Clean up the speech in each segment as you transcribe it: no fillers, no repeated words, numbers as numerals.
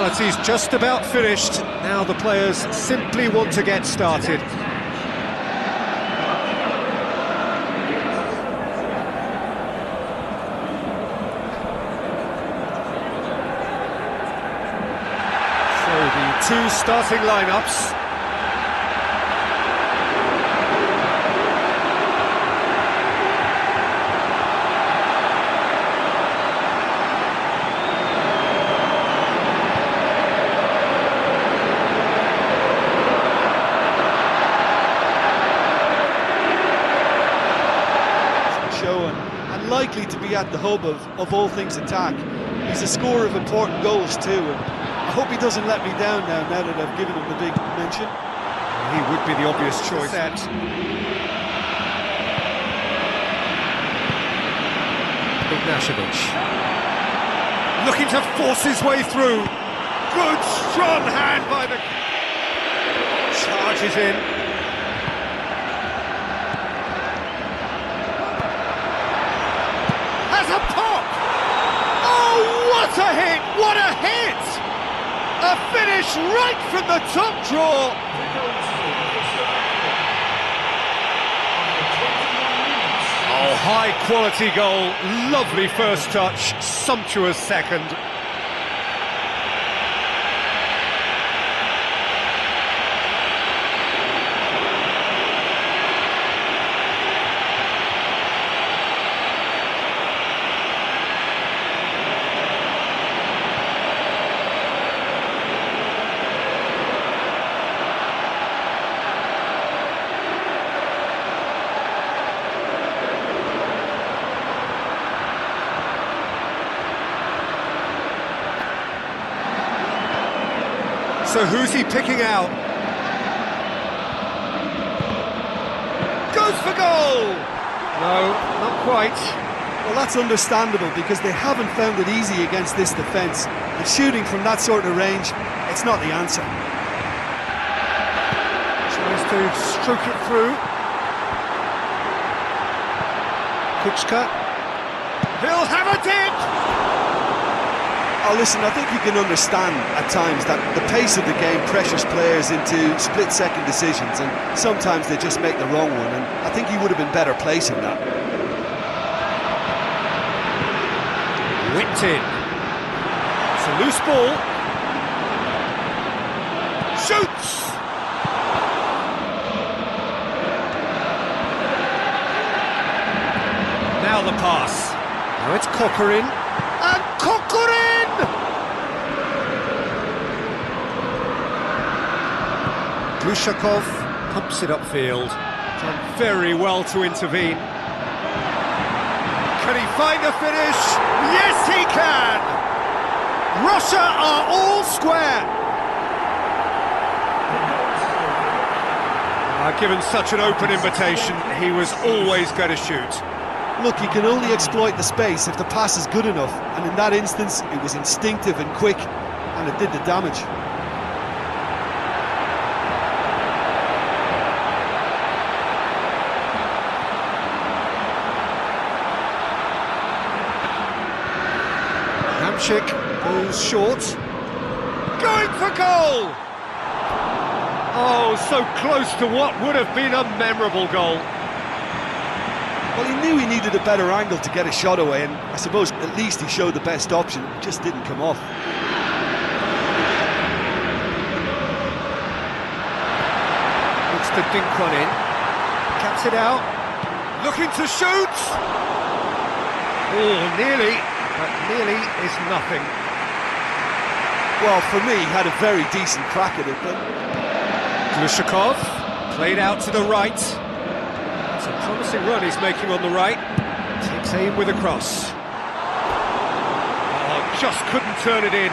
Penalty's just about finished. Now the players simply want to get started. So the two starting lineups. And likely to be at the hub of all things attack. He's a scorer of important goals too, and I hope he doesn't let me down now that I've given him the big mention. He would be the obvious choice. Ignashevich looking to force his way through. Good strong hand by the... Charges in. A pop! Oh, what a hit! What a hit! A finish right from the top draw! Oh, high quality goal, lovely first touch, sumptuous second. So who's he picking out? Goes for goal! No, not quite. Well, that's understandable because they haven't found it easy against this defence. And shooting from that sort of range, it's not the answer. Tries to stroke it through. Kuczka. He'll have a dig! Oh, listen, I think you can understand at times that the pace of the game pressures players into split-second decisions, and sometimes they just make the wrong one, and I think he would have been better placing that. Whipped in. It's a loose ball. Shoots! Now the pass. Now it's Corcoran. And Corcoran! Glushakov pumps it upfield. Done very well to intervene. Can he find the finish? Yes, he can! Russia are all square. Given such an open invitation, he was always going to shoot. Look, you can only exploit the space if the pass is good enough, and in that instance, it was instinctive and quick, and it did the damage. Hamšík goes short. Going for goal! Oh, so close to what would have been a memorable goal. Well, he knew he needed a better angle to get a shot away, and I suppose at least he showed the best option. It just didn't come off. Looks to dink one in. Caps it out. Looking to shoot! Oh, nearly, but nearly is nothing. Well, for me, he had a very decent crack at it, but... Glushakov, played out to the right. It's a promising run he's making on the right. Takes aim with a cross. Oh, just couldn't turn it in.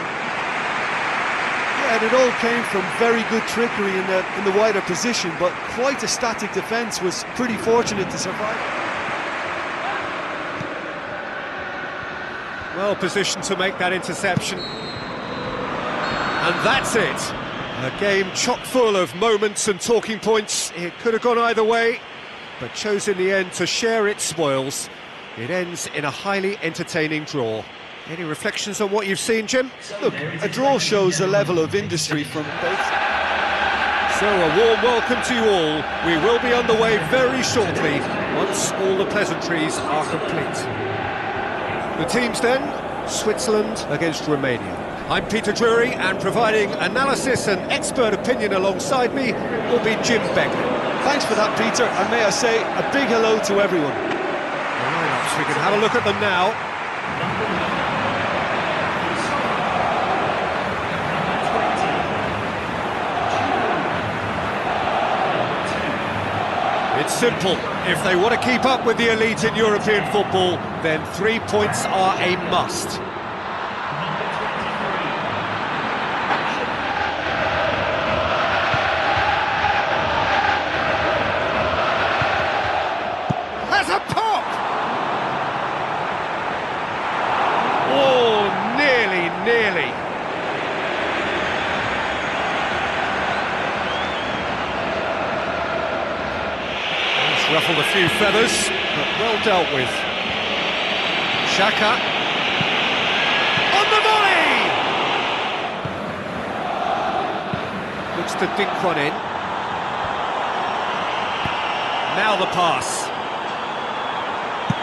Yeah, and it all came from very good trickery in the wider position, but quite a static defence. Was pretty fortunate to survive. Well positioned to make that interception. And that's it. A game chock full of moments and talking points. It could have gone either way, but chose in the end to share its spoils. It ends in a highly entertaining draw. Any reflections on what you've seen, Jim? Look, a draw shows a level of industry from both. So a warm welcome to you all. We will be underway very shortly, once all the pleasantries are complete. The teams then, Switzerland against Romania. I'm Peter Drury, and providing analysis and expert opinion alongside me will be Jim Begley. Thanks for that, Peter, and may I say a big hello to everyone. The lineups, we can have a look at them now. It's simple. If they want to keep up with the elite in European football, then 3 points are a must. Has a pop! Oh, nearly. Ruffled a few feathers, but well dealt with. Xhaka on the volley! Looks to dink one in. Now the pass.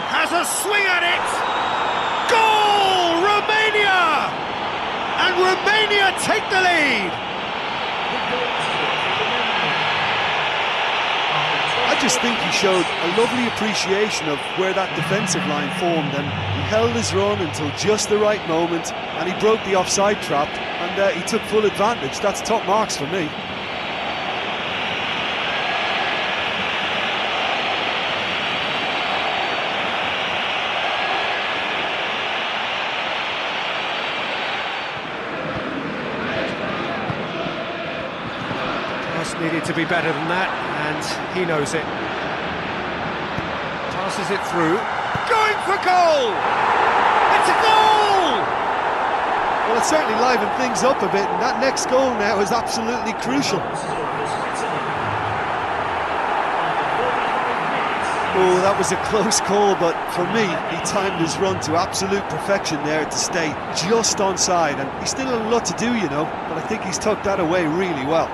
Has a swing at it! Goal! Romania! And Romania take the lead! I just think he showed a lovely appreciation of where that defensive line formed, and he held his run until just the right moment, and he broke the offside trap, and he took full advantage. That's top marks for me. Needed to be better than that, and he knows it. Passes it through. Going for goal! It's a goal! Well, it certainly livened things up a bit, and that next goal now is absolutely crucial. Oh, that was a close call, but for me, he timed his run to absolute perfection there to stay just onside, and he's still a lot to do, you know, but I think he's tucked that away really well.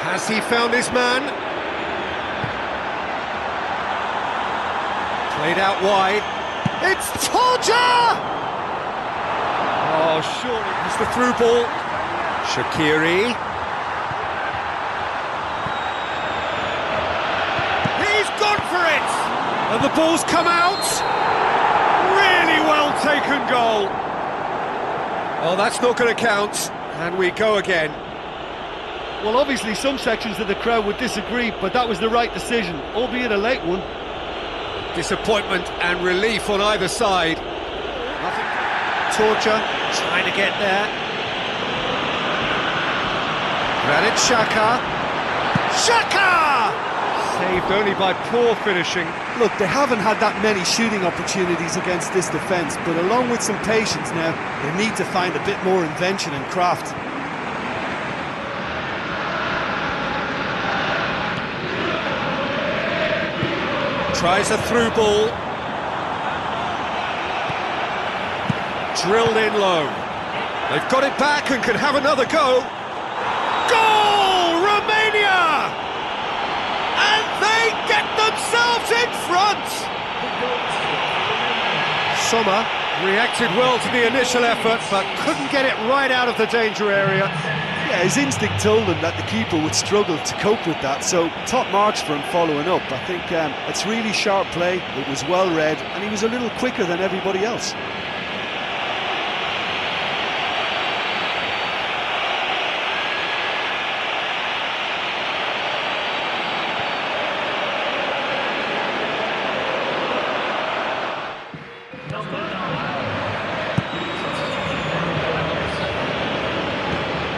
Has he found his man? Played out wide. It's Torja! Oh, surely it's the through ball. Shaqiri. He's gone for it! And the ball's come out. Really well taken goal. Oh, that's not going to count. And we go again. Well, obviously some sections of the crowd would disagree, but that was the right decision, albeit a late one. Disappointment and relief on either side. Torja trying to get there. Granit Xhaka. Xhaka! Saved only by poor finishing. Look, they haven't had that many shooting opportunities against this defence, but along with some patience now, they need to find a bit more invention and craft. Tries a through ball. Drilled in low. They've got it back and can have another go. Goal! Romania! And they get themselves in front! Sommer reacted well to the initial effort, but couldn't get it right out of the danger area. Yeah, his instinct told him that the keeper would struggle to cope with that, so top marks for him following up. I think it's really sharp play, it was well read, and he was a little quicker than everybody else.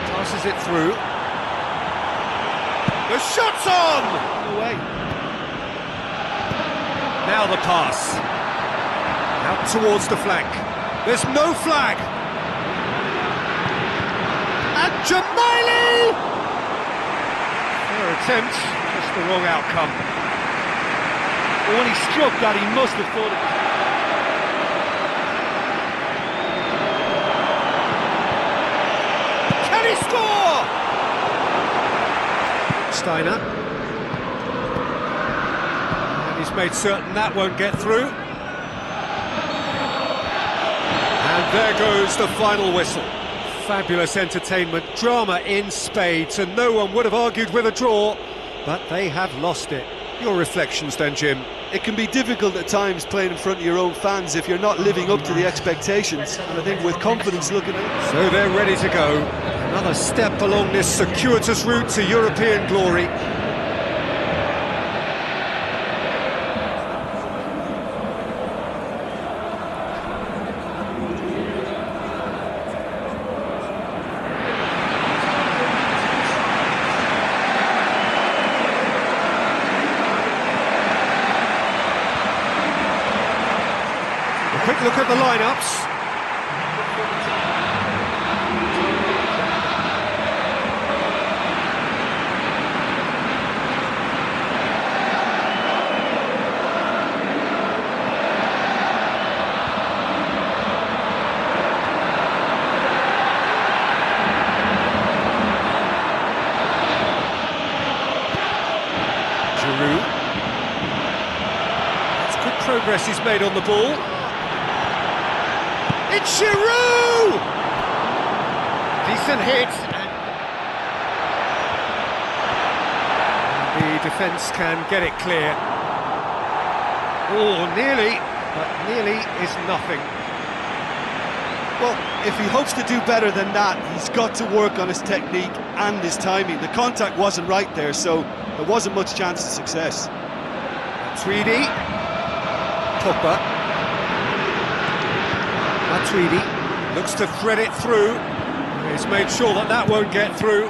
Passes it through. The shot's on! Away. Now the pass. Out towards the flank. There's no flag. And Jamaili! Fair attempt, just the wrong outcome. Well, when he struck that, he must have thought it. Can he score? Steiner. And he's made certain that won't get through. And there goes the final whistle. Fabulous entertainment, drama in spades, and no one would have argued with a draw, but they have lost it. Your reflections then, Jim? It can be difficult at times playing in front of your own fans if you're not living up to the expectations. And I think with confidence looking at... So they're ready to go. Another step along this circuitous route to European glory. Quick look at the lineups. Giroud. That's good progress he's made on the ball. It's Giroud! Decent hit. The defence can get it clear. Oh, nearly, but nearly is nothing. Well, if he hopes to do better than that, he's got to work on his technique and his timing. The contact wasn't right there, so there wasn't much chance of success. Tweedy. Pogba. Tweedy looks to thread it through. He's made sure that that won't get through.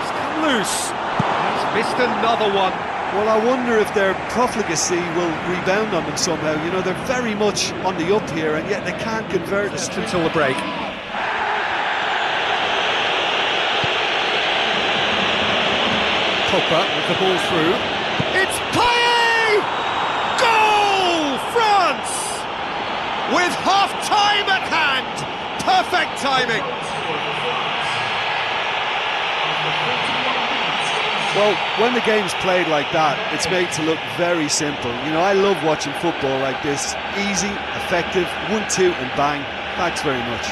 It's come loose. He's missed another one. Well, I wonder if their profligacy will rebound on them somehow. You know, they're very much on the up here, and yet they can't convert just until the break. Pogba with the ball through. It's Payet! Goal, France! With half-time at hand, perfect timing. Well, when the game's played like that, it's made to look very simple. You know, I love watching football like this. Easy, effective, 1-2 and bang. Thanks very much.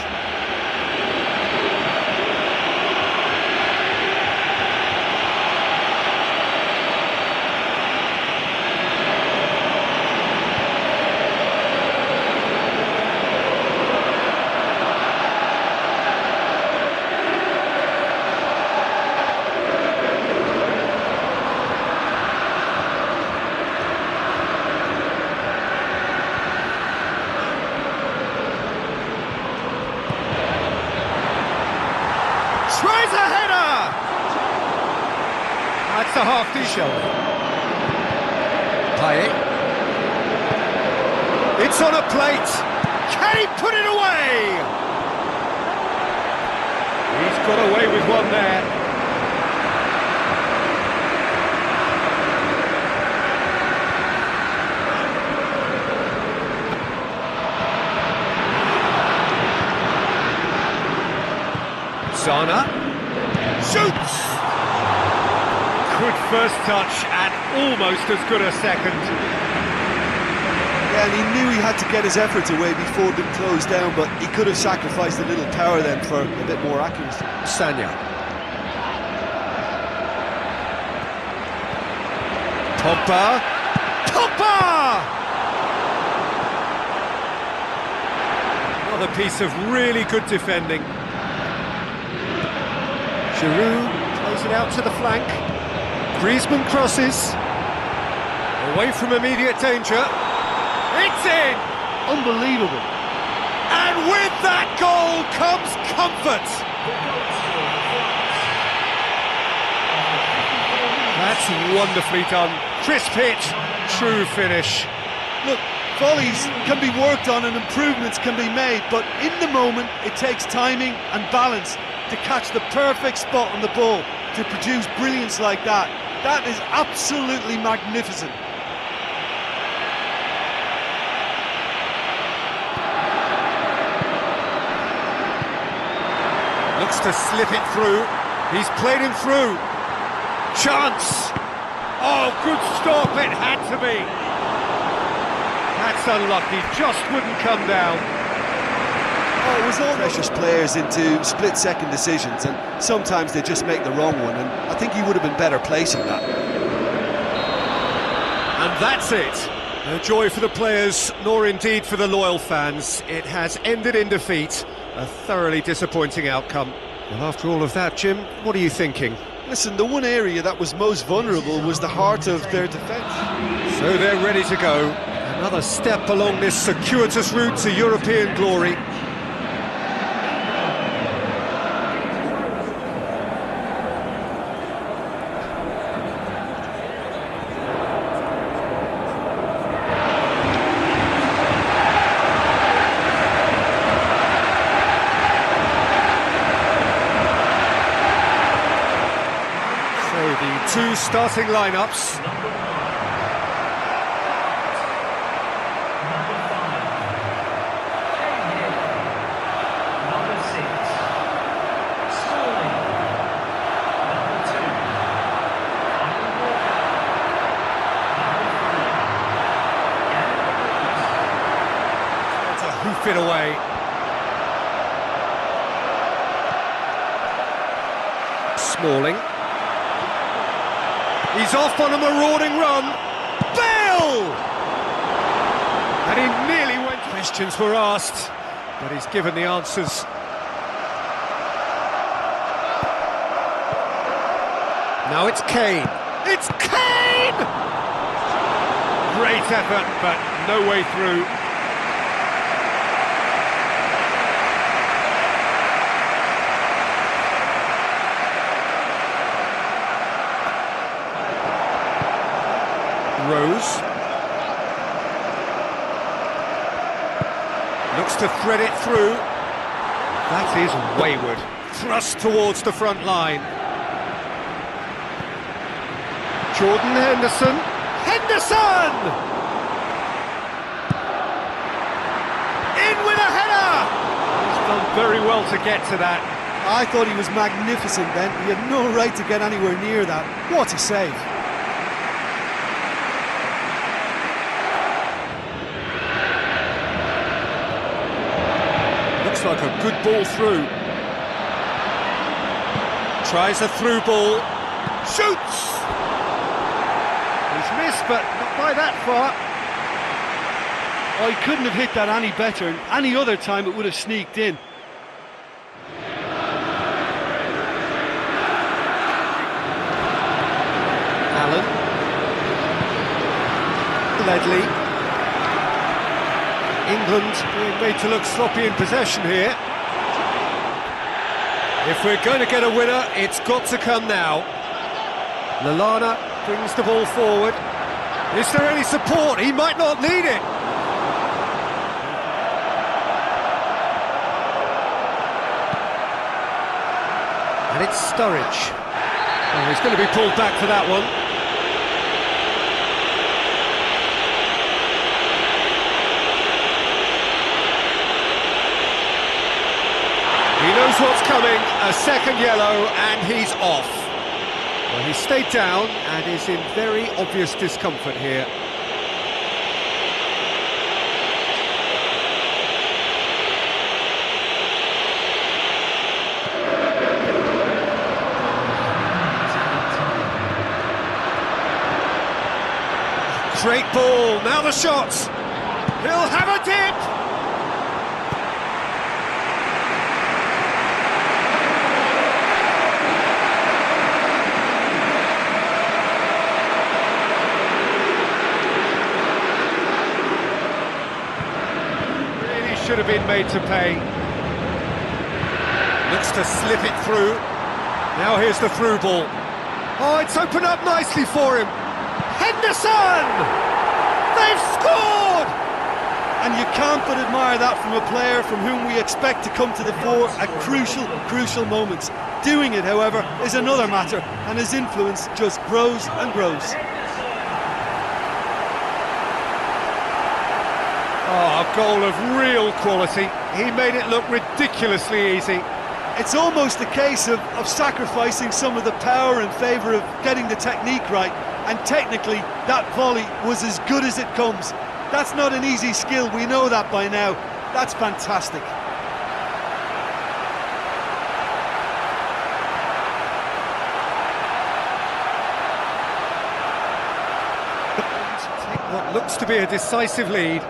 Tries a header! That's a half-decent. Payet. It's on a plate. Can he put it away? He's got away with one there. Sana shoots! Good first touch and almost as good a second. Yeah, and he knew he had to get his efforts away before being closed down, but he could have sacrificed a little power then for a bit more accuracy. Sanya. Pogba! Pogba! Another piece of really good defending. Giroud plays it out to the flank. Griezmann crosses. Away from immediate danger. It's in! Unbelievable. And with that goal comes comfort. That's wonderfully done. Crisp hit, true finish. Look, Volleys can be worked on and improvements can be made, but in the moment it takes timing and balance to catch the perfect spot on the ball to produce brilliance like that. That is absolutely magnificent. Looks to slip it through. He's played him through. Chance! Oh, good stop, it had to be. That's unlucky, just wouldn't come down. Oh, it was all precious players into split-second decisions, and sometimes they just make the wrong one, and I think he would have been better placing that. And that's it. No joy for the players, nor indeed for the loyal fans. It has ended in defeat. A thoroughly disappointing outcome. Well, after all of that, Jim, what are you thinking? Listen, the one area that was most vulnerable was the heart of their defence. So they're ready to go. Another step along this circuitous route to European glory. Two starting lineups. To hoof it away. Smalling. He's off on a marauding run. Bale! And he nearly went. Questions were asked, but he's given the answers. Now it's Kane. It's Kane! Great effort, but no way through. Rose looks to thread it through. That is wayward. Thrust towards the front line. Jordan Henderson. Henderson! In with a header! He's done very well to get to that. I thought he was magnificent then. He had no right to get anywhere near that. What a save. Like a good ball through. Tries a through ball. Shoots! He's missed, but not by that far. Oh, he couldn't have hit that any better, and any other time it would have sneaked in. Allen. Ledley. England being made to look sloppy in possession here. If we're going to get a winner, it's got to come now. Lallana brings the ball forward. Is there any support? He might not need it. And it's Sturridge. Oh, he's going to be pulled back for that one. He knows what's coming, a second yellow, and he's off. Well, he stayed down and is in very obvious discomfort here. Great ball, now the shot. He'll have a dip. Should have been made to pay. Looks to slip it through. Now here's the through ball. Oh, it's opened up nicely for him. Henderson! They've scored! And you can't but admire that from a player from whom we expect to come to the fore at crucial moments. Doing it, however, is another matter, and his influence just grows and grows. Oh, a goal of real quality. He made it look ridiculously easy. It's almost a case of sacrificing some of the power in favour of getting the technique right, and technically that volley was as good as it comes. That's not an easy skill, we know that by now. That's fantastic. Take what looks to be a decisive lead.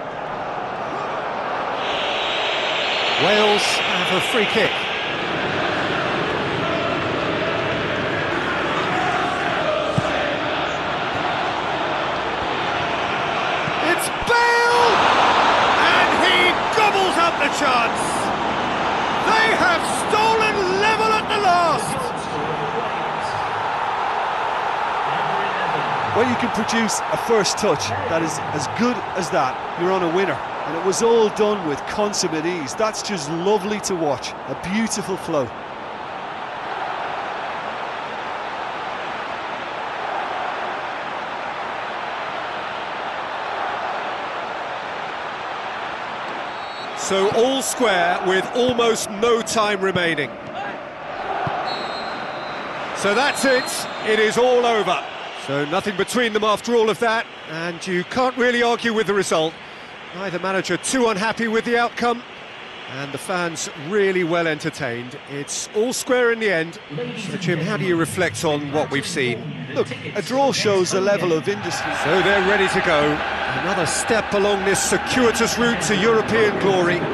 Wales have a free kick. It's Bale! And he gobbles up the chance. They have stolen level at the last. When you can produce a first touch that is as good as that, you're on a winner. And it was all done with consummate ease. That's just lovely to watch. A beautiful flow. So all square with almost no time remaining. So that's it. It is all over. So nothing between them after all of that, and you can't really argue with the result. Neither manager too unhappy with the outcome, and the fans really well entertained. It's all square in the end. So Jim, how do you reflect on what we've seen? Look, a draw shows a level of industry. So they're ready to go. Another step along this circuitous route to European glory. And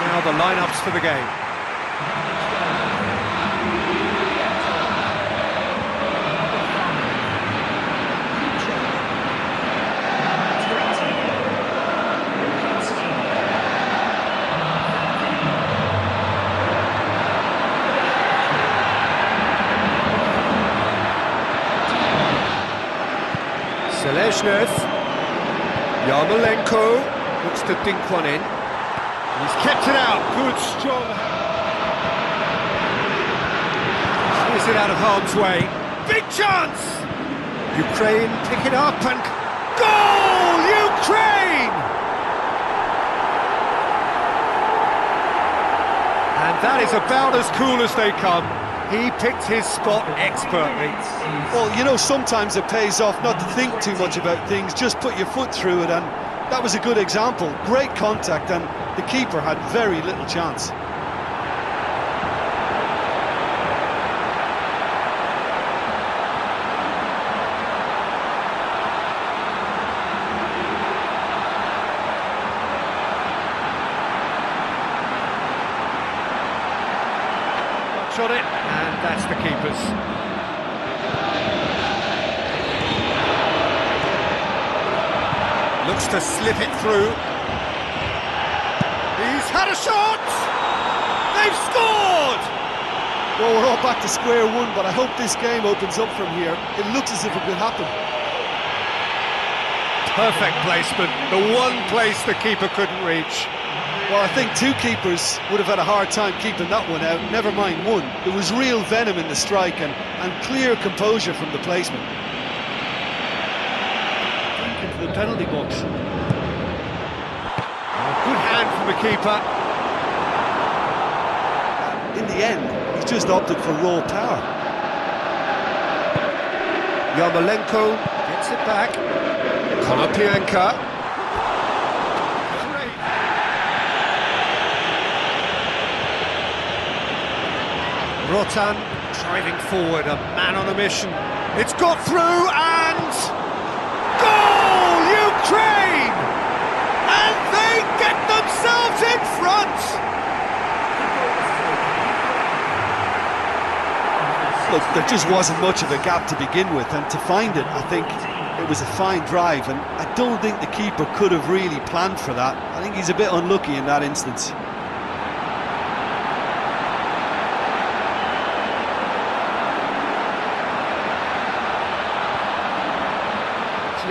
now the lineups for the game. Seleznev, Yarmolenko looks to dink one in. He's kept it out, good, strong. Clears it out of harm's way. Big chance! Ukraine pick it up and goal! Ukraine! And that is about as cool as they come. He picked his spot expertly. Well, you know, sometimes it pays off not to think too much about things, just put your foot through it, and that was a good example. Great contact, and the keeper had very little chance. Shot it, and that's the keeper's. Looks to slip it through. He's had a shot! They've scored! Well, we're all back to square one, but I hope this game opens up from here. It looks as if it could happen. Perfect placement, the one place the keeper couldn't reach. Well, I think two keepers would have had a hard time keeping that one out, never mind one. There was real venom in the strike and clear composure from the placement. Deep into the penalty box. Good hand from the keeper. In the end, he's just opted for raw power. Yarmolenko gets it back. Konoplyanka. Rotan driving forward, a man on a mission. It's got through and goal, Ukraine! And they get themselves in front! Look, there just wasn't much of a gap to begin with, and to find it, I think it was a fine drive, and I don't think the keeper could have really planned for that. I think he's a bit unlucky in that instance.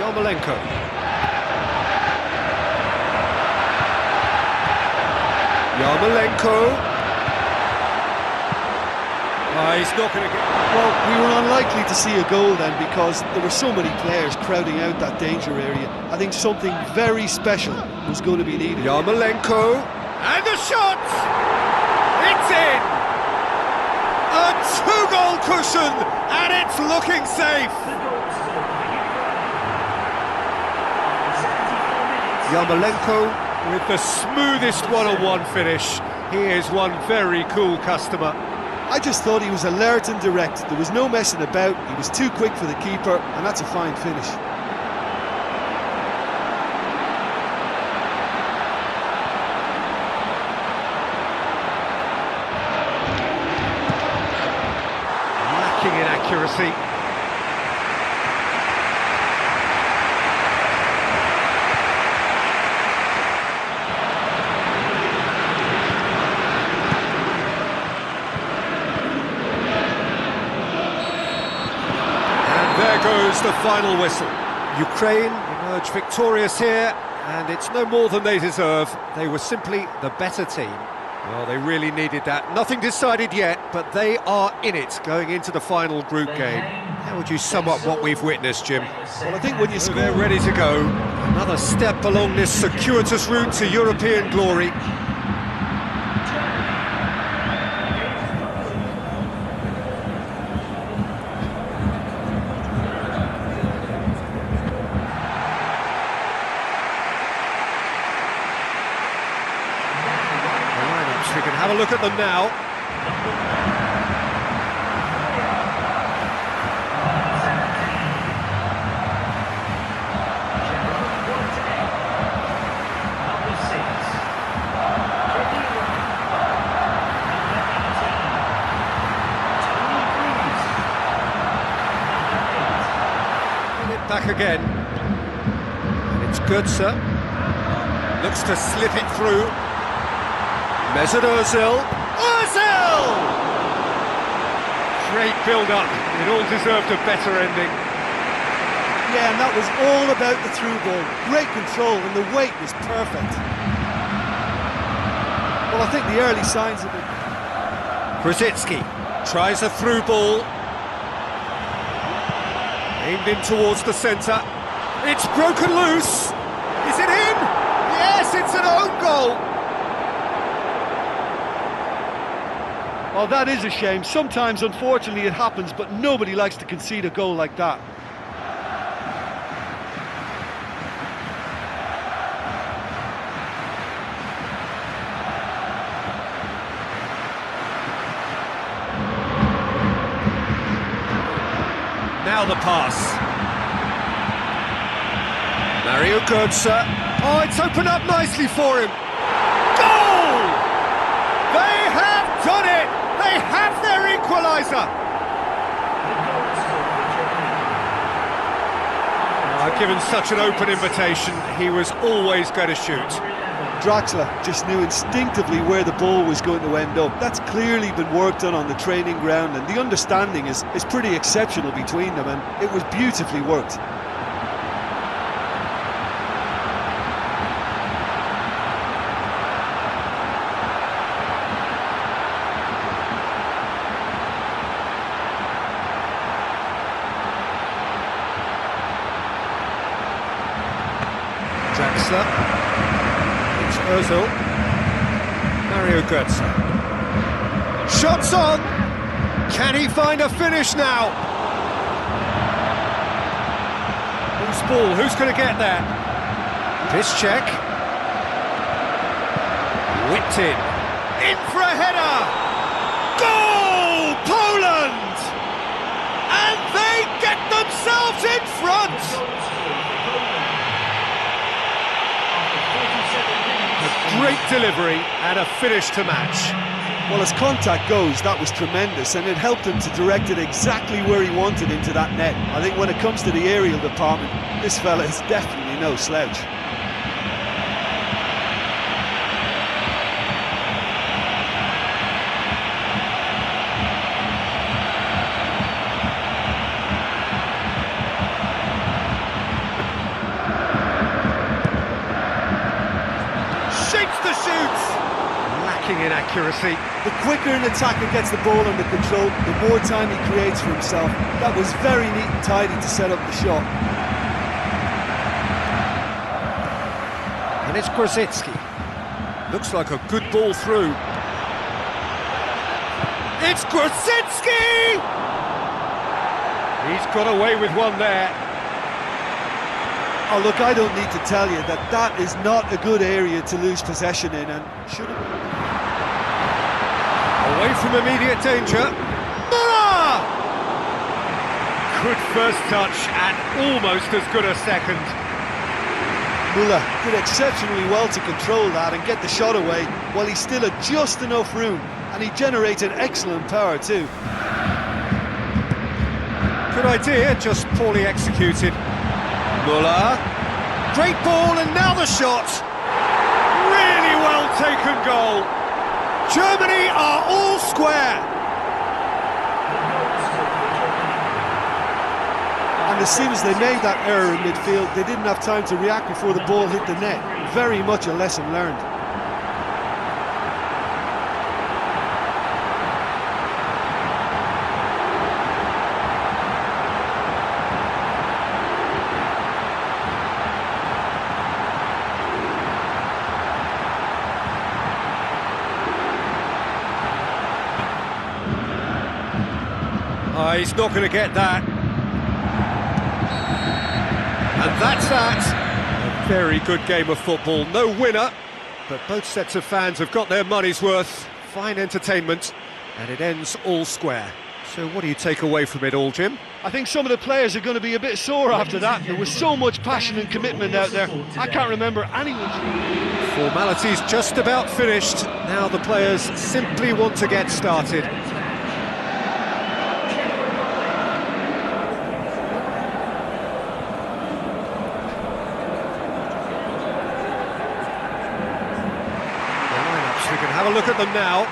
Yarmolenko. Yarmolenko. He's not going to get... Well, we were unlikely to see a goal then because there were so many players crowding out that danger area. I think something very special was going to be needed. Yarmolenko. And the shot! It's in! A two-goal cushion, and it's looking safe! Yarmolenko with the smoothest one-on-one finish. He is one very cool customer. I just thought he was alert and direct. There was no messing about. He was too quick for the keeper, and that's a fine finish. Lacking in accuracy. There goes the final whistle. Ukraine emerge victorious here, and it's no more than they deserve. They were simply the better team. Well, they really needed that. Nothing decided yet, but they are in it going into the final group game. How would you sum up what we've witnessed, Jim? Well, I think when you score... They're ready to go. Another step along this circuitous route to European glory. We can have a look at them now. It back again. And it's Götze. Looks to slip it through. Mesut Ozil. Ozil! Great build-up. It all deserved a better ending. Yeah, and that was all about the through ball. Great control, and the weight was perfect. Well, I think the early signs of it... Krasicki tries a through ball. Aimed in towards the centre. It's broken loose. Is it in? Yes, it's an own goal. Oh, that is a shame. Sometimes, unfortunately, it happens, but nobody likes to concede a goal like that. Now the pass. Mario Götze. Oh, it's opened up nicely for him. Goal! They have done it! They have their equaliser! Given such an open invitation, he was always going to shoot. Draxler just knew instinctively where the ball was going to end up. That's clearly been worked on the training ground, and the understanding is pretty exceptional between them, and it was beautifully worked. Draxler. It's Ozil. Mario Götze. Shots on! Can he find a finish now? Loose ball, who's going to get there? Piszczek. Whipped in for a header! Goal! Poland! And they get themselves in front! Great delivery and a finish to match. Well, as contact goes, that was tremendous, and it helped him to direct it exactly where he wanted into that net. I think when it comes to the aerial department, this fella is definitely no slouch. inaccuracy. The quicker an attacker gets the ball under control, the more time he creates for himself. That was very neat and tidy to set up the shot. And it's Grosicki. Looks like a good ball through. It's Grosicki! He's got away with one there. Oh look, I don't need to tell you that that is not a good area to lose possession in, and should have... Away from immediate danger. Muller! Good first touch and almost as good a second. Muller did exceptionally well to control that and get the shot away while he still had just enough room, and he generated excellent power too. Good idea, just poorly executed. Muller, great ball, and now the shot. Really well taken goal. Germany are all square. And as soon as they made that error in midfield, they didn't have time to react before the ball hit the net. Very much a lesson learned. He's not going to get that. And that's that. A very good game of football. No winner, but both sets of fans have got their money's worth. Fine entertainment, and it ends all square. So what do you take away from it all, Jim? I think some of the players are going to be a bit sore after that. There was so much passion and commitment out there. I can't remember anyone. Formalities just about finished. Now the players simply want to get started. We can have a look at them now.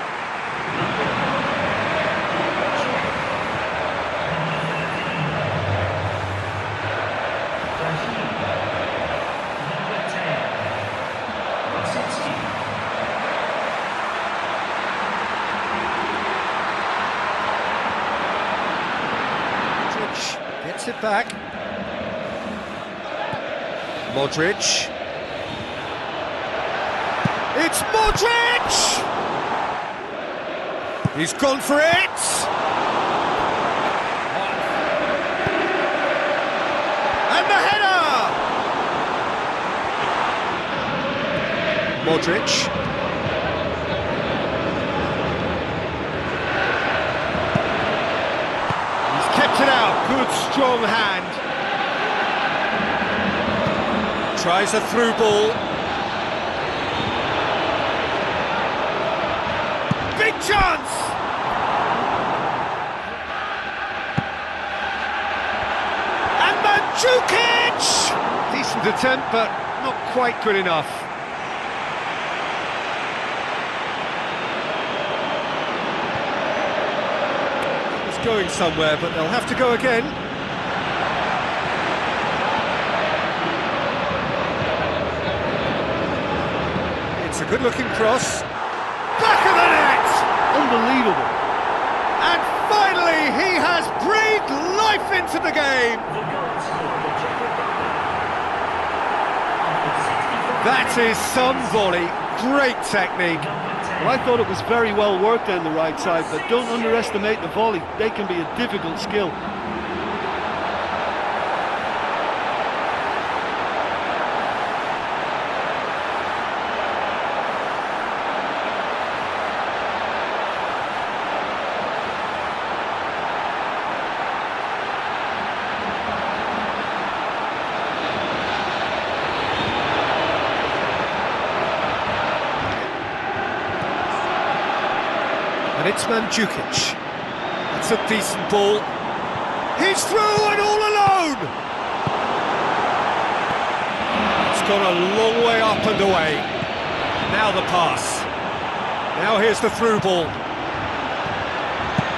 Modric gets it back. Modric. It's Modric! He's gone for it! And the header! Modric. He's kept it out, good strong hand. Tries a through ball. Big chance! And Mandzukic! Decent attempt, but not quite good enough. It's going somewhere, but they'll have to go again. It's a good-looking cross. Back of the net! Unbelievable. And finally, he has breathed life into the game. That is some volley. Great technique. Well, I thought it was very well worked down the right side, but don't underestimate the volley. They can be a difficult skill. And it's Mandzukic. That's a decent ball. He's through and all alone! It's gone a long way up and away. Now the pass. Now here's the through ball.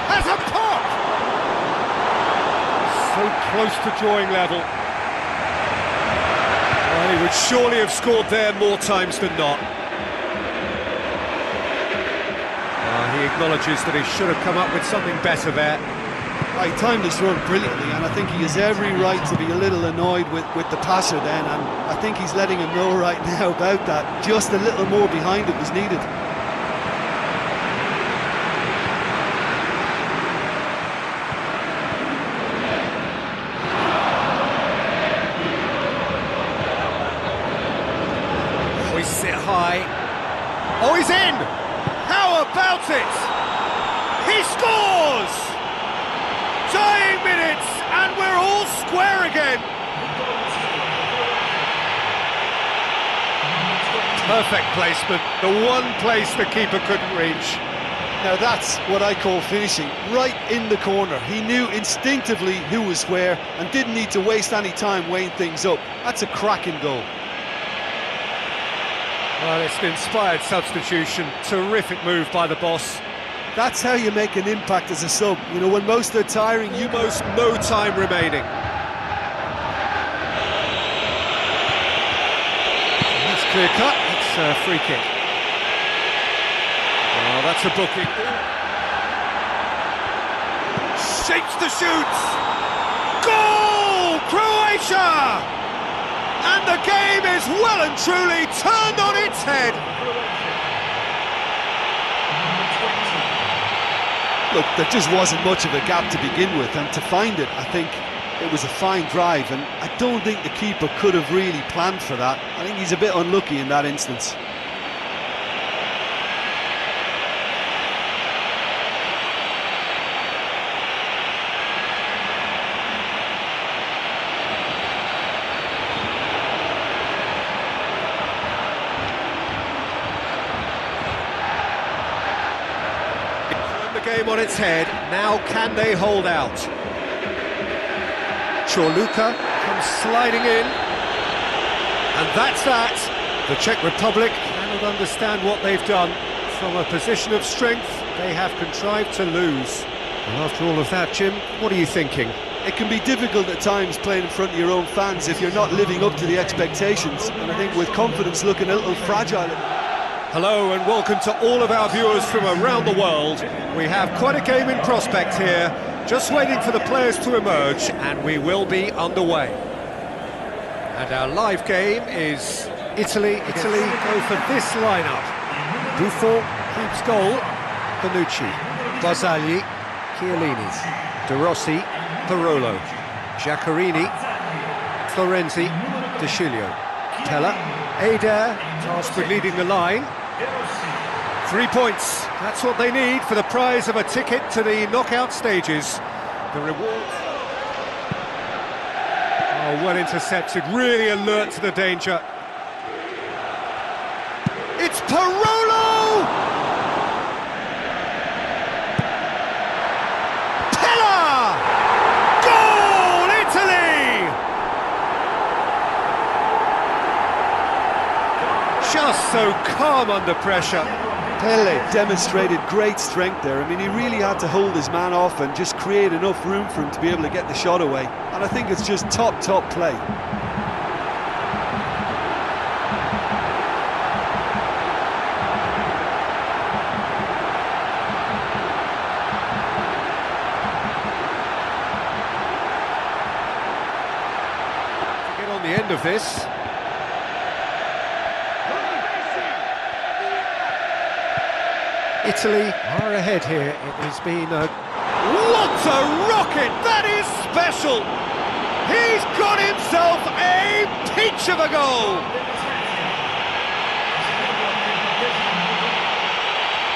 Has a pop! So close to drawing level. Well, he would surely have scored there more times than not. He acknowledges that he should have come up with something better there. He timed his run brilliantly, and I think he has every right to be a little annoyed with the passer then, and I think he's letting him know right now about that. Just a little more behind it was needed. Hoists it high. Oh, he's in! How about it? He scores! Dying minutes, and we're all square again. Perfect placement, the one place the keeper couldn't reach. Now that's what I call finishing, right in the corner. He knew instinctively who was where and didn't need to waste any time weighing things up. That's a cracking goal. Well, it's an inspired substitution, terrific move by the boss. That's how you make an impact as a sub. You know, when most are tiring, you Almost no time remaining. That's clear cut, it's a free kick. Oh, that's a booking. Shapes the shoots! Goal! Croatia! And the game is well and truly turned on its head. Look, there just wasn't much of a gap to begin with, and to find it, I think it was a fine drive, and I don't think the keeper could have really planned for that. I think he's a bit unlucky in that instance. Game on its head, now can they hold out? Chorluka comes sliding in, and that's that. The Czech Republic cannot understand what they've done. From a position of strength, they have contrived to lose. And after all of that, Jim, what are you thinking? It can be difficult at times playing in front of your own fans if you're not living up to the expectations, and I think with confidence looking a little fragile. Hello and welcome to all of our viewers from around the world. We have quite a game in prospect here, just waiting for the players to emerge, and we will be underway. And our live game is Italy go for this lineup. Buffon keeps goal, Bonucci, Barzagli, Chiellini, De Rossi, Parolo, Giaccherini, Florenzi, De Sciglio, Pella, Adair, tasked with leading the line. 3 points, that's what they need for the prize of a ticket to the knockout stages. The reward... Oh, well intercepted, really alert to the danger. It's Parolo! Pella! Goal, Italy! Just so calm under pressure. Pele demonstrated great strength there. I mean, he really had to hold his man off and just create enough room for him to be able to get the shot away. And I think it's just top play. To get on the end of this. Italy are ahead here. It has been a... What a rocket! That is special! He's got himself a peach of a goal!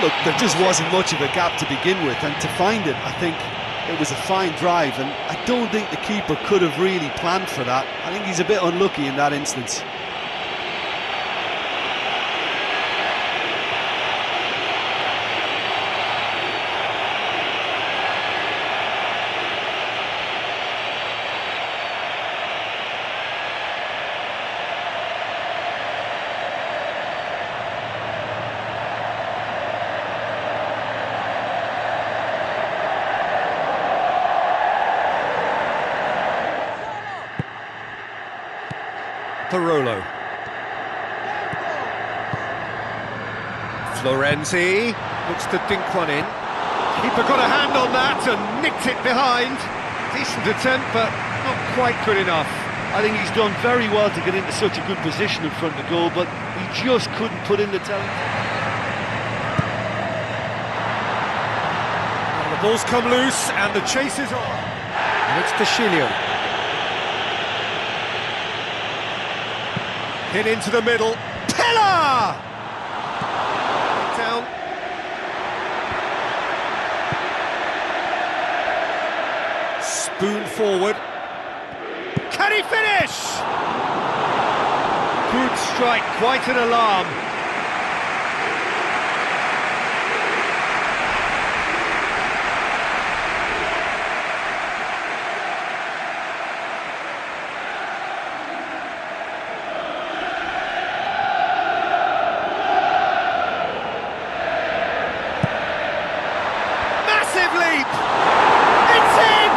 Look, there just wasn't much of a gap to begin with, and to find it, I think it was a fine drive, and I don't think the keeper could have really planned for that. I think he's a bit unlucky in that instance. Parolo. Florenzi. Looks to dink one in. Keeper got a hand on that and nicked it behind. Decent attempt, but not quite good enough. I think he's done very well to get into such a good position in front of the goal, but he just couldn't put in the talent. Well, the ball's come loose and the chase is on. And it's Tashilio. Hit into the middle. Pillar! Down. Spoon forward. Can he finish? Good strike, quite an alarm. Massive leap! It's in!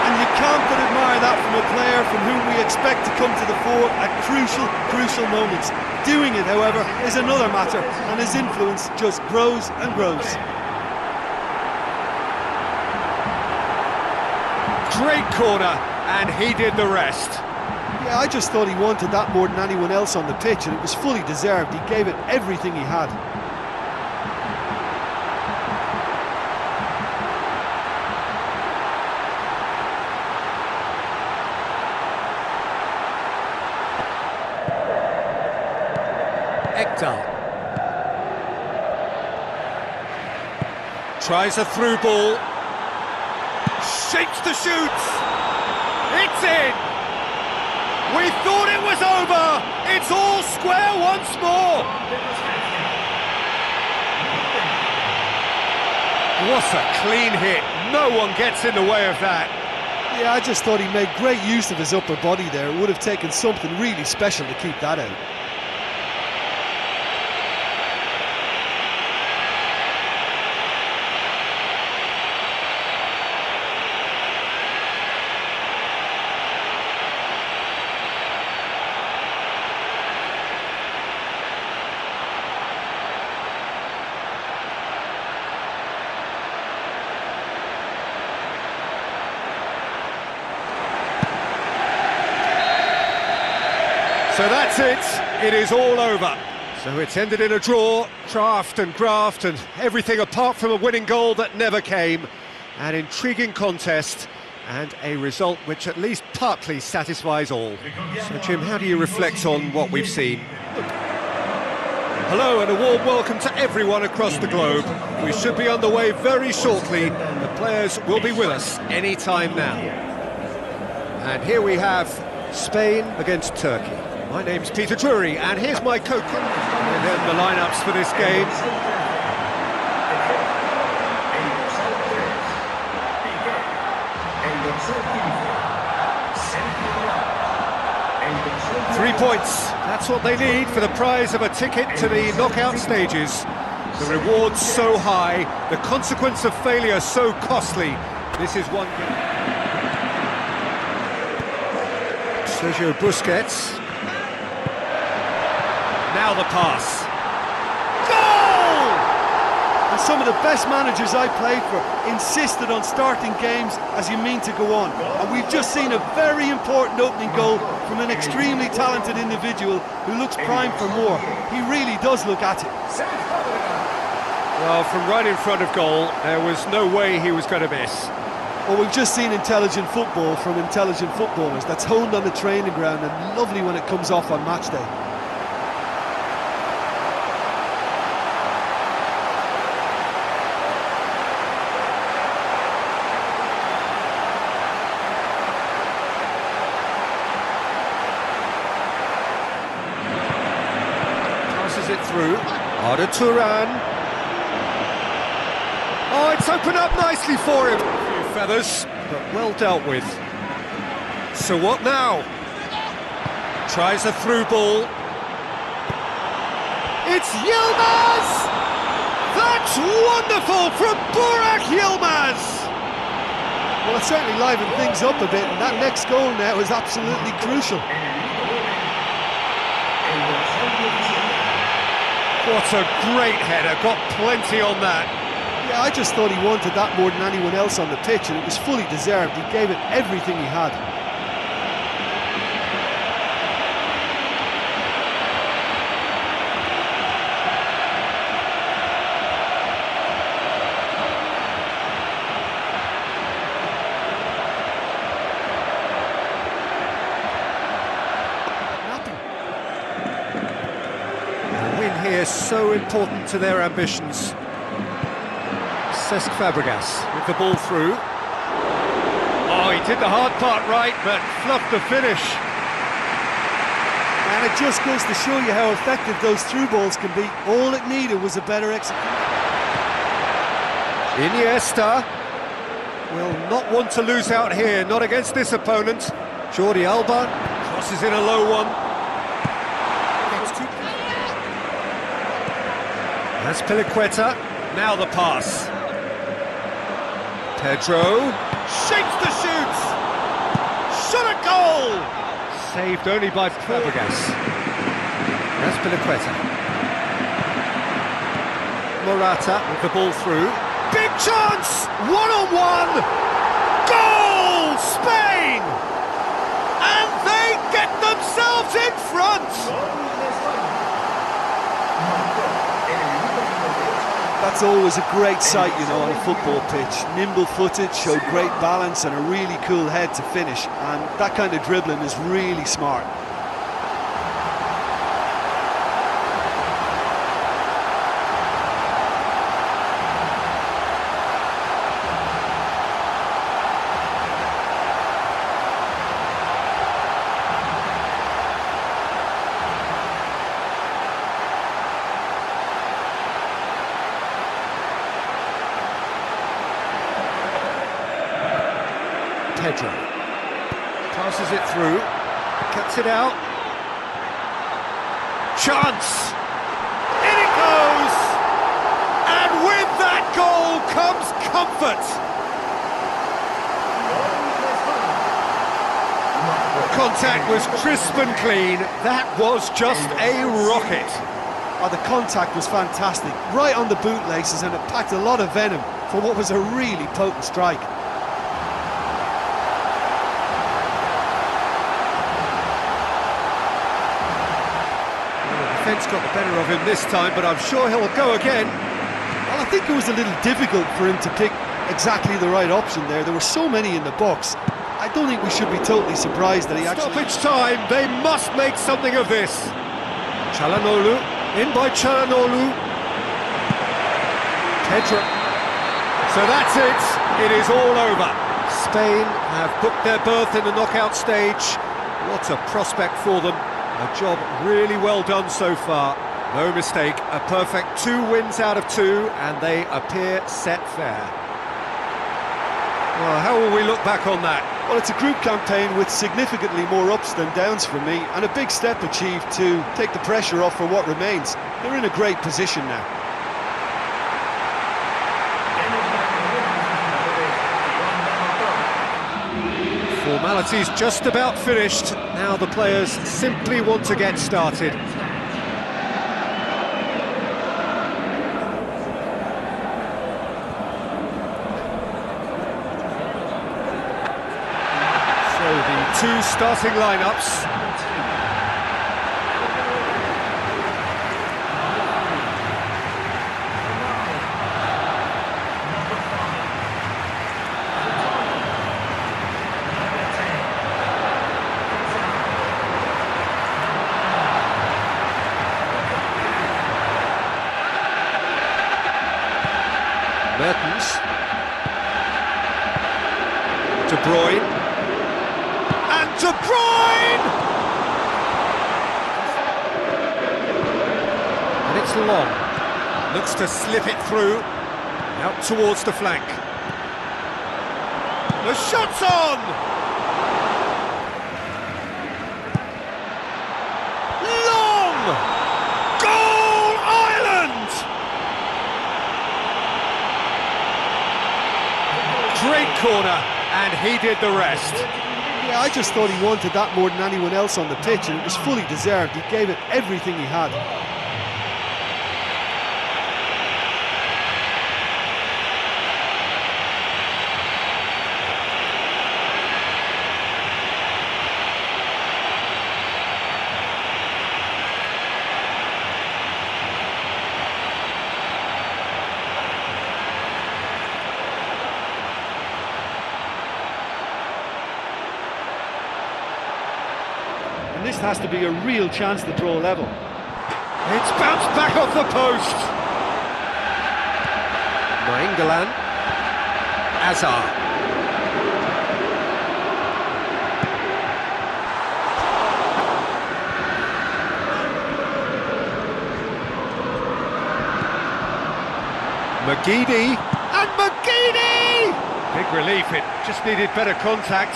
And you can't but admire that from a player from whom we expect to come to the fore at crucial moments. Doing it, however, is another matter, and his influence just grows and grows. Great corner, and he did the rest. Yeah, I just thought he wanted that more than anyone else on the pitch, and it was fully deserved. He gave it everything he had. Ekdal tries a through ball, shakes the shoot, it's in! We thought it was over, it's all square once more! What a clean hit, no one gets in the way of that. Yeah, I just thought he made great use of his upper body there. It would have taken something really special to keep that out. So that's it is all over. So it's ended in a draw, draft and graft and everything apart from a winning goal that never came. An intriguing contest and a result which at least partly satisfies all. So Jim, how do you reflect on what we've seen? Hello and a warm welcome to everyone across the globe. We should be underway very shortly. The players will be with us any time now. And here we have Spain against Turkey. My name's Peter Drury, and here's my coach. And then the lineups for this game. Three points, that's what they need for the prize of a ticket to the knockout stages. The reward's so high, the consequence of failure so costly. This is one. Sergio Busquets. Now the pass. Goal! And some of the best managers I played for insisted on starting games as you mean to go on. And we've just seen a very important opening goal from an extremely talented individual who looks primed for more. He really does look at it. Well, from right in front of goal, there was no way he was going to miss. Well, we've just seen intelligent football from intelligent footballers. That's honed on the training ground and lovely when it comes off on match day. It through. Arda Turan. Oh, it's opened up nicely for him. A few feathers, but well dealt with. So what now? Tries a through ball. It's Yilmaz! That's wonderful from Burak Yilmaz! Well, it certainly livened things up a bit, and that next goal now is absolutely crucial. What a great header, got plenty on that. Yeah, I just thought he wanted that more than anyone else on the pitch, and it was fully deserved. He gave it everything he had. Here so important to their ambitions. Cesc Fabregas with the ball through. Oh, he did the hard part right, but fluffed the finish. And it just goes to show you how effective those through balls can be. All it needed was a better execution. Iniesta will not want to lose out here, not against this opponent. Jordi Alba crosses in a low one. That's Piliqueta, now the pass. Pedro, shapes the shoot! Shot a goal! Saved only by Fabregas. That's Piliqueta. Morata with the ball through. Big chance! One-on-one! Goal! Spain! And they get themselves in front! That's always a great sight, you know, on a football pitch. Nimble-footed, showed great balance and a really cool head to finish. And that kind of dribbling is really smart. Pedro passes it through, cuts it out. Chance! In it goes! And with that goal comes comfort! Contact was crisp and clean. That was just a rocket. Oh, the contact was fantastic, right on the bootlaces, and it packed a lot of venom for what was a really potent strike. Defence got the better of him this time, but I'm sure he'll go again. Well, I think it was a little difficult for him to pick exactly the right option there. There were so many in the box. I don't think we should be totally surprised that he actually... Stoppage time, they must make something of this. Çalhanoğlu, in by Çalhanoğlu. Pedro. So that's it, it is all over. Spain have booked their berth in the knockout stage. What a prospect for them. A job really well done so far. No mistake, a perfect 2 wins out of 2, and they appear set fair. Well, how will we look back on that? Well, it's a group campaign with significantly more ups than downs for me, and a big step achieved to take the pressure off for what remains. They're in a great position now. Formalities just about finished. Now the players simply want to get started. So the 2 starting lineups. Mertens, De Bruyne, and De Bruyne! And it's long, looks to slip it through, out towards the flank. The shot's on! Long! Goal Ireland! Great corner, and he did the rest. Yeah, I just thought he wanted that more than anyone else on the pitch, and it was fully deserved. He gave it everything he had. this has to be a real chance to draw level. It's bounced back off the post. Nainggolan. Azar. McGeady, and McGeady! Big relief, it just needed better contact.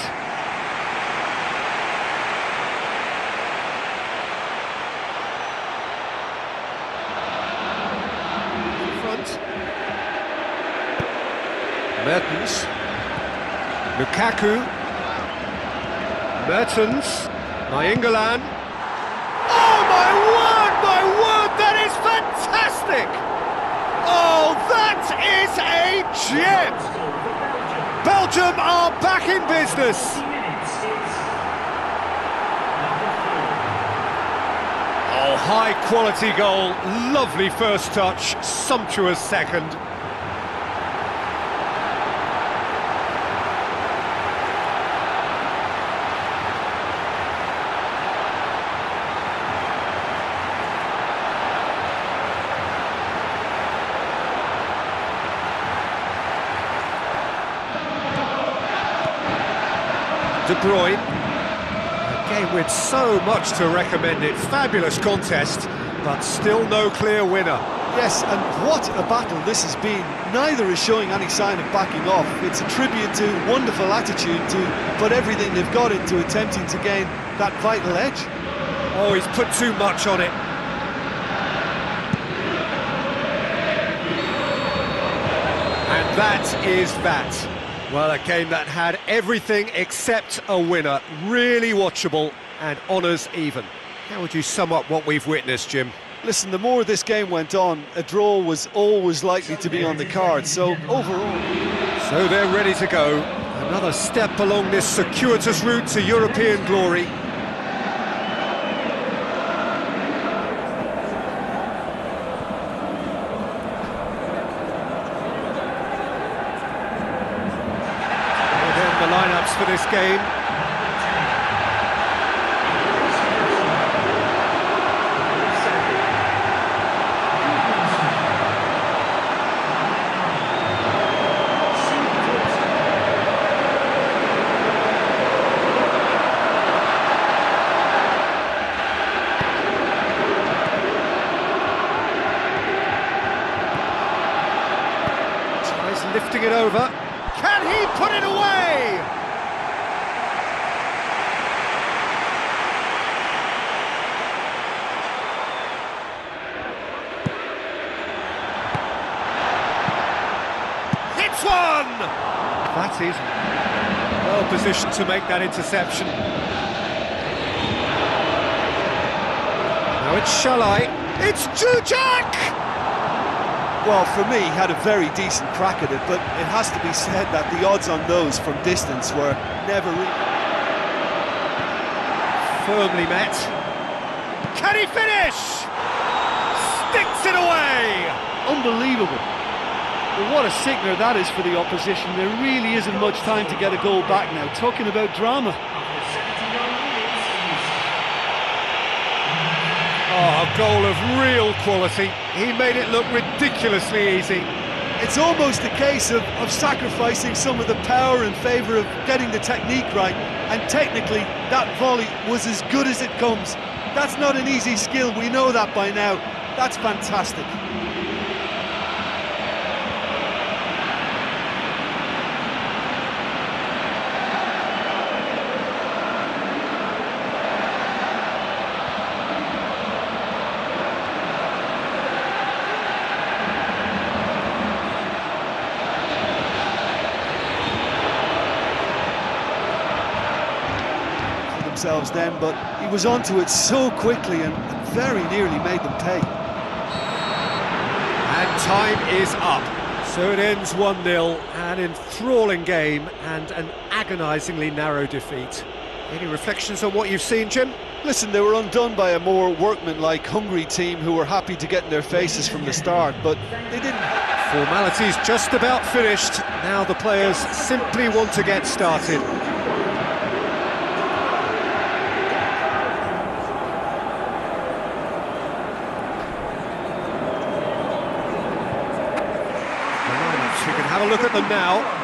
Front. Mertens. Lukaku. Mertens. Nainggolan. Oh my word, that is fantastic! Oh, that is a gem! Belgium are back in business! Oh, high-quality goal, lovely first touch, sumptuous second. De Bruyne, a game with so much to recommend it. Fabulous contest, but still no clear winner. Yes, and what a battle this has been. Neither is showing any sign of backing off. It's a tribute to wonderful attitude to put everything they've got into attempting to gain that vital edge. Oh, he's put too much on it. And that is that. Well, a game that had everything except a winner. Really watchable and honours even. How would you sum up what we've witnessed, Jim? Listen, the more this game went on, a draw was always likely to be on the card, so overall... So they're ready to go. Another step along this circuitous route to European glory. The lineups for this game. Tries lifting it over. Can he put it away? Hits one! That is well positioned to make that interception. Now it's Shalai. It's Jujak! Well, for me, he had a very decent crack at it, but it has to be said that the odds on those from distance were never really... Firmly met. Can he finish? Sticks it away! Unbelievable. Well, what a sickener that is for the opposition. There really isn't much time to get a goal back now. Talking about drama. Oh, a goal of real quality. He made it look ridiculously easy. It's almost a case of sacrificing some of the power in favour of getting the technique right, and technically that volley was as good as it comes. That's not an easy skill, we know that by now. That's fantastic. Themselves then, but he was onto it so quickly and very nearly made them pay. And time is up. So it ends 1-0, an enthralling game and an agonisingly narrow defeat. Any reflections on what you've seen, Jim? Listen, they were undone by a more workmanlike Hungary team who were happy to get in their faces from the start, but they didn't. Formalities just about finished. Now the players simply want to get started. look at them now.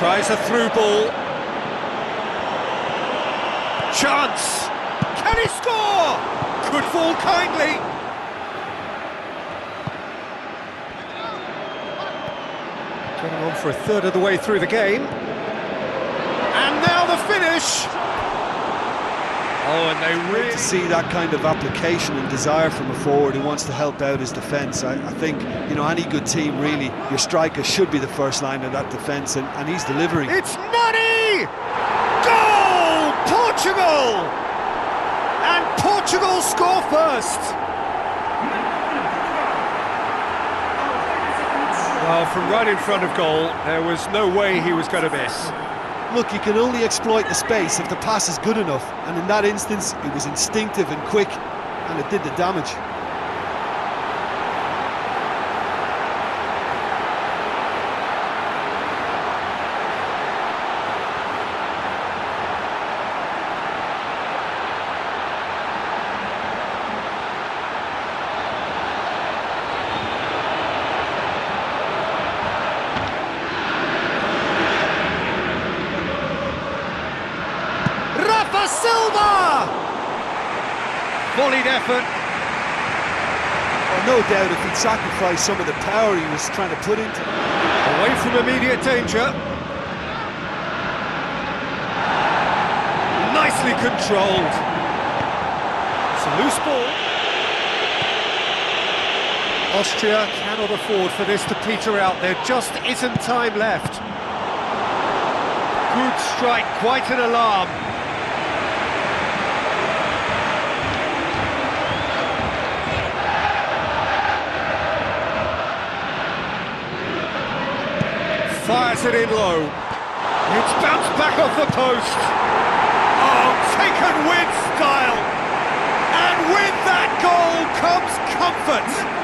Tries a through ball. Chance! Can he score? Could fall kindly. Getting on for a third of the way through the game. And now the finish! Oh, and they really... To see that kind of application and desire from a forward who wants to help out his defence. I think, you know, any good team, really, your striker should be the first line of that defence, and he's delivering. It's Nani! Goal! Portugal! And Portugal score first! Well, from right in front of goal, there was no way he was going to miss. Look, you can only exploit the space if the pass is good enough, and in that instance, it was instinctive and quick, and it did the damage. Silva! Volleyed effort. Well, no doubt if he'd sacrificed some of the power he was trying to put into it. Away from immediate danger. Nicely controlled. It's a loose ball. Austria cannot afford for this to peter out. There just isn't time left. Good strike, quite an alarm. Fires it in low. It's bounced back off the post. Oh, taken with style. And with that goal comes comfort.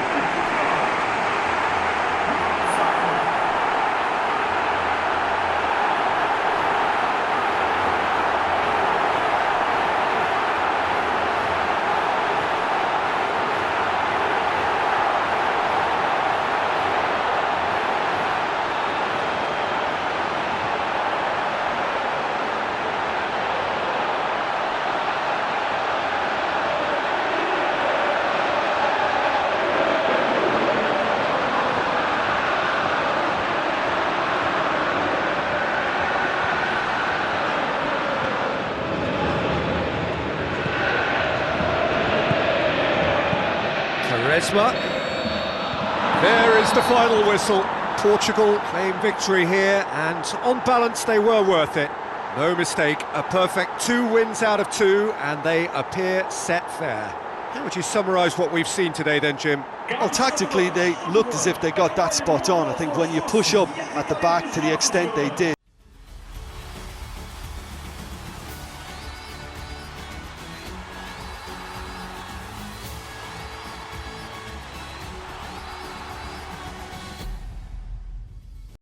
Resma. There is the final whistle. Portugal claim victory here, and on balance they were worth it. No mistake, a perfect 2 wins out of 2, and they appear set fair. How would you summarise what we've seen today then, Jim? Well, tactically they looked as if they got that spot on. I think when you push up at the back to the extent they did,